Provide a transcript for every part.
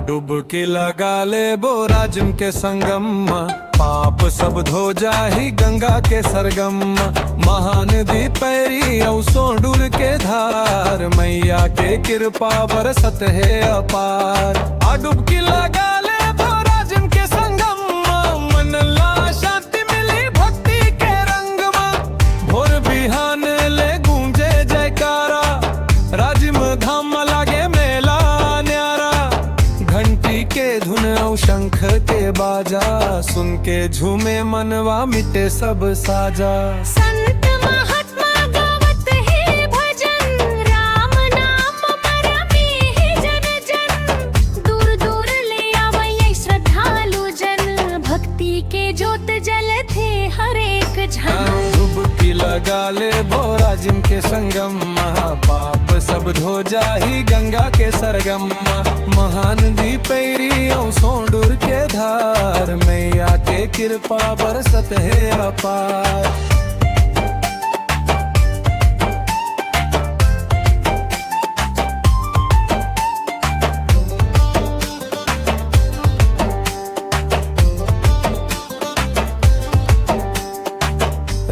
डुबकी लगा ले बोराजिम के संगम, पाप सब धो जाही गंगा के सरगम। महानदी पैरी सोंडूर के धार, मैया के कृपा बरसत है अपार। आ डुबकी लगा ले बोराजिम के संगम, मन ला शांति मिली भक्ति के रंग में। भोर बिहान ले गूंजे जयकारा, राजिम धाम लागे मेला न्यारा। घंटी के धुन और शंख के बाजा, सुन के झूमे मनवा मिटे सब साजा। संत महात्मा गावत है भजन, राम नाम मरमी है जन जन। दूर दूर ले आवै श्रद्धालु जन, भक्ति के जोत जलते हर एक झन। डुबकी लगा ले बोराजिम के संगम, पाप सब धो जाही गंगा के सरगम। महानदी पैरी सोंडूर के धार, मैया के कृपा बरसत है अपार।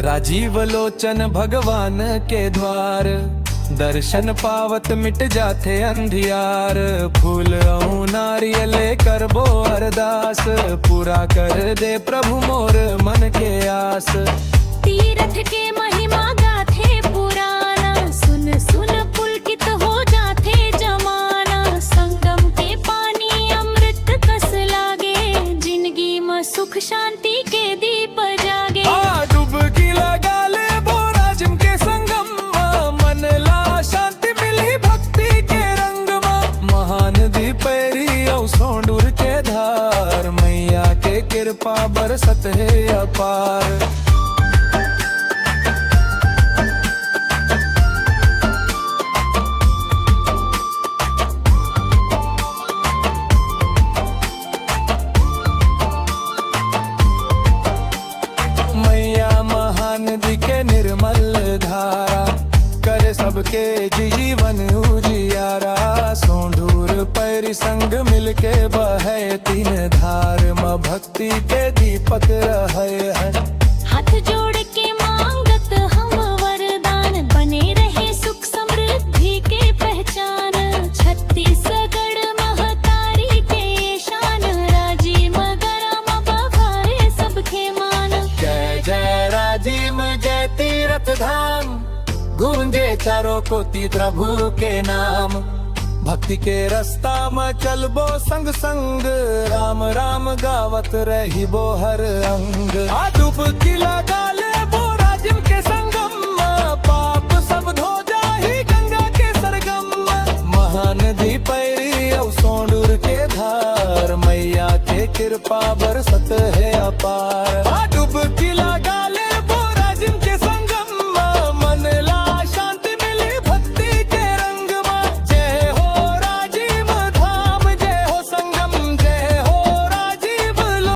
राजीव लोचन भगवान के द्वार, दर्शन पावत मिट जाते अंधियार। फूल और नारियल कर बो अरदास, पूरा कर दे प्रभु मोर मन के आस। तीर्थ के महिमा गाथे पुराना, सुन सुन पुलकित हो जाते जमाना। संगम के पानी अमृत कस लागे, जिंदगी में सुख शांति के दीप जागे। डुबकी लगा ले बोराजिम के संगम, मन ला शांति मिली भक्ति के रंग में। महानदी पैरी सोंडूर के धार, मैया के कृपा बरसत है अपार। नदी के निर्मल धारा, करे सबके जीवन उजियारा। सोंडूर पैरी संग मिलके बहे तीन धार, माँ भक्ति के दीपक रहे हैं। हाथ जोड़ के मांगत हम वरदान, बने रहे सुख समृद्धि के पहचान। छत्तीसगढ़ महतारी के शान, राजिम गरम बघारे सबके मान। जय जय राजिम जय तीर्थ धाम, गूंजे चारों कोटि प्रभु के नाम। भक्ति के रास्ता में चलबो संग संग, राम राम गावत रही बो हर अंग। डुबकी लगा ले बोराजिम के संगम, पाप सब धो जाही गंगा के सरगम। महानदी पैरी सोंडूर के धार, मैया के कृपा बरसत है अपार।